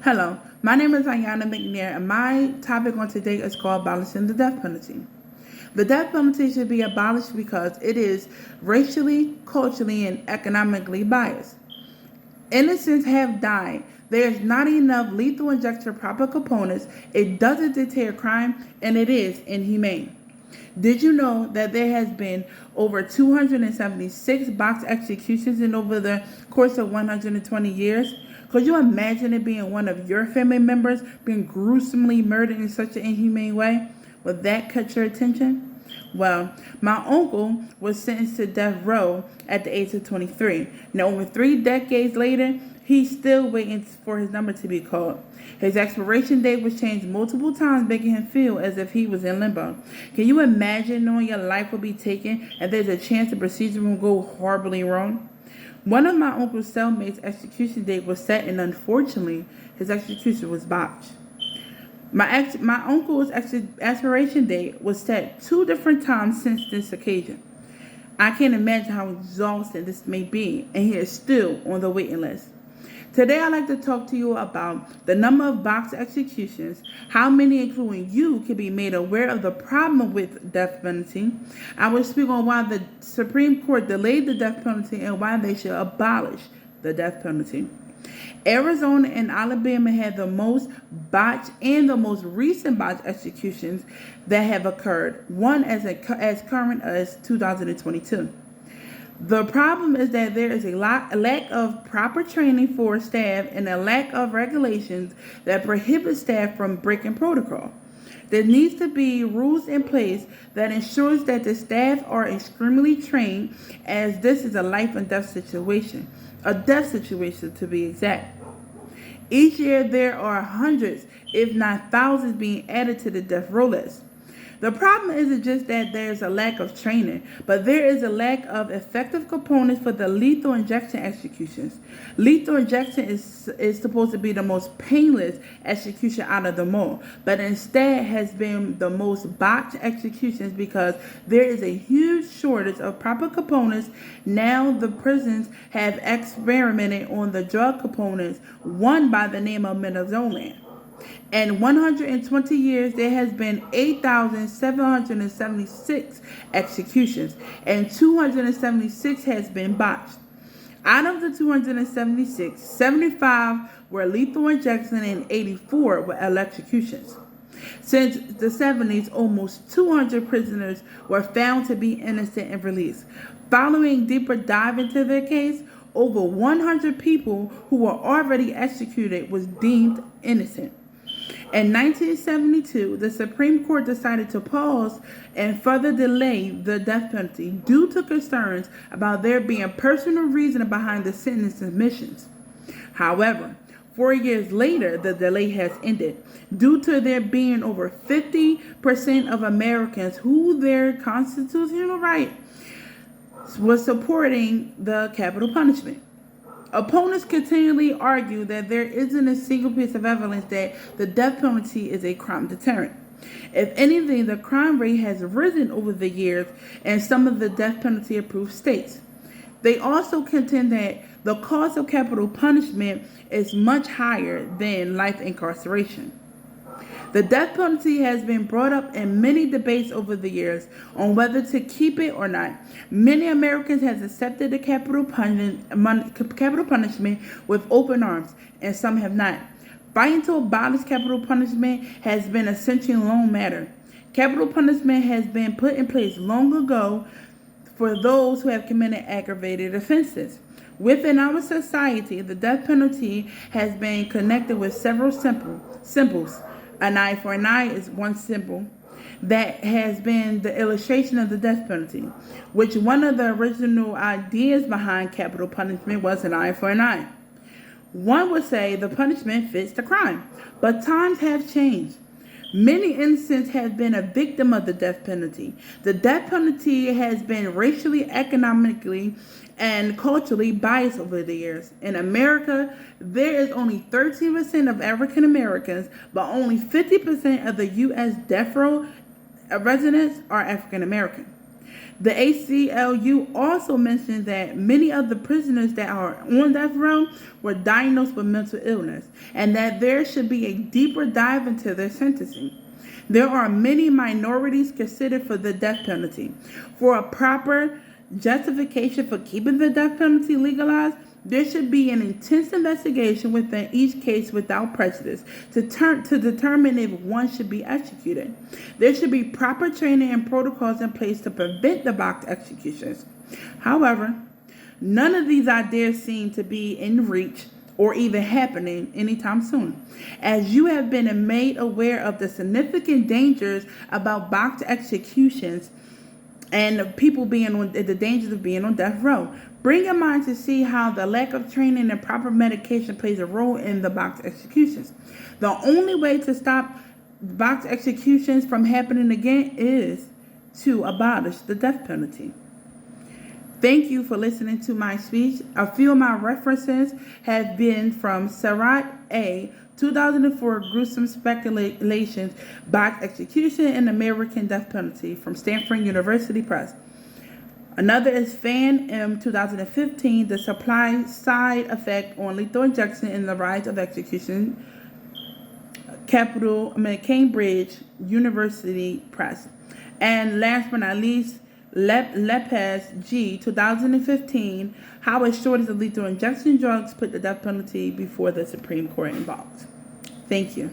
Hello, my name is Ayana McNair, and my topic on today is called abolishing the death penalty. The death penalty should be abolished because it is racially, culturally, and economically biased. Innocents have died. There is not enough lethal injection proper components. It doesn't deter crime, and it is inhumane. Did you know that there has been over 276 box executions in over the course of 120 years? Could you imagine it being one of your family members being gruesomely murdered in such an inhumane way? Would that catch your attention? Well, my uncle was sentenced to death row at the age of 23. Now, over 3 decades later, he's still waiting for his number to be called. His expiration date was changed multiple times, making him feel as if he was in limbo. Can you imagine knowing your life will be taken and there's a chance the procedure will go horribly wrong? One of my uncle's cellmates' execution date was set, and unfortunately, his execution was botched. My uncle's expiration date was set 2 different times since this occasion. I can't imagine how exhausting this may be, and he is still on the waiting list. Today, I'd like to talk to you about the number of box executions, how many, including you, can be made aware of the problem with death penalty. I will speak on why the Supreme Court delayed the death penalty and why they should abolish the death penalty. Arizona and Alabama had the most botched and the most recent botched executions that have occurred, one as current as 2022. The problem is that there is a lack of proper training for staff and a lack of regulations that prohibit staff from breaking protocol. There needs to be rules in place that ensures that the staff are extremely trained, as this is a life and death situation, a death situation to be exact. Each year there are hundreds, if not thousands, being added to the death row list. The problem isn't just that there's a lack of training, but there is a lack of effective components for the lethal injection executions. Lethal injection is supposed to be the most painless execution out of them all, but instead has been the most botched executions because there is a huge shortage of proper components. Now the prisons have experimented on the drug components, one by the name of midazolam. In 120 years, there has been 8,776 executions, and 276 has been botched. Out of the 276, 75 were lethal injection and 84 were electrocutions. Since the 70s, almost 200 prisoners were found to be innocent and released. Following deeper dive into their case, over 100 people who were already executed was deemed innocent. In 1972, the Supreme Court decided to pause and further delay the death penalty due to concerns about there being personal reasoning behind the sentence submissions. However, 4 years later, the delay has ended due to there being over 50% of Americans who their constitutional right was supporting the capital punishment. Opponents continually argue that there isn't a single piece of evidence that the death penalty is a crime deterrent. If anything, the crime rate has risen over the years in some of the death penalty approved states. They also contend that the cost of capital punishment is much higher than life incarceration. The death penalty has been brought up in many debates over the years on whether to keep it or not. Many Americans have accepted the capital punishment with open arms, and some have not. Fighting to abolish capital punishment has been a century-long matter. Capital punishment has been put in place long ago for those who have committed aggravated offenses. Within our society, the death penalty has been connected with several symbols. An eye for an eye is one symbol that has been the illustration of the death penalty, which one of the original ideas behind capital punishment was an eye for an eye. One would say the punishment fits the crime, but times have changed. Many innocents have been a victim of the death penalty. The death penalty has been racially, economically, and culturally biased over the years. In America, there is only 13% of African Americans, but only 50% of the U.S. death row residents are African American. The ACLU also mentioned that many of the prisoners that are on death row were diagnosed with mental illness and that there should be a deeper dive into their sentencing. There are many minorities considered for the death penalty. For a proper justification for keeping the death penalty legalized, there should be an intense investigation within each case without prejudice to determine if one should be executed. There should be proper training and protocols in place to prevent the box executions. However, none of these ideas seem to be in reach or even happening anytime soon. As you have been made aware of the significant dangers about box executions and people being on the dangers of being on death row, bring in mind to see how the lack of training and proper medication plays a role in the box executions. The only way to stop box executions from happening again is to abolish the death penalty. Thank you for listening to my speech. A few of my references have been from Surratt A. 2004 Gruesome Speculations, Box Execution and American Death Penalty from Stanford University Press. Another is Fan M. 2015, The Supply Side Effect on Lethal Injection and the Rise of Execution, Cambridge University Press. And last but not least, Lepez G. 2015, How a Shortage of Lethal Injection Drugs Put the Death Penalty Before the Supreme Court Involved. Thank you.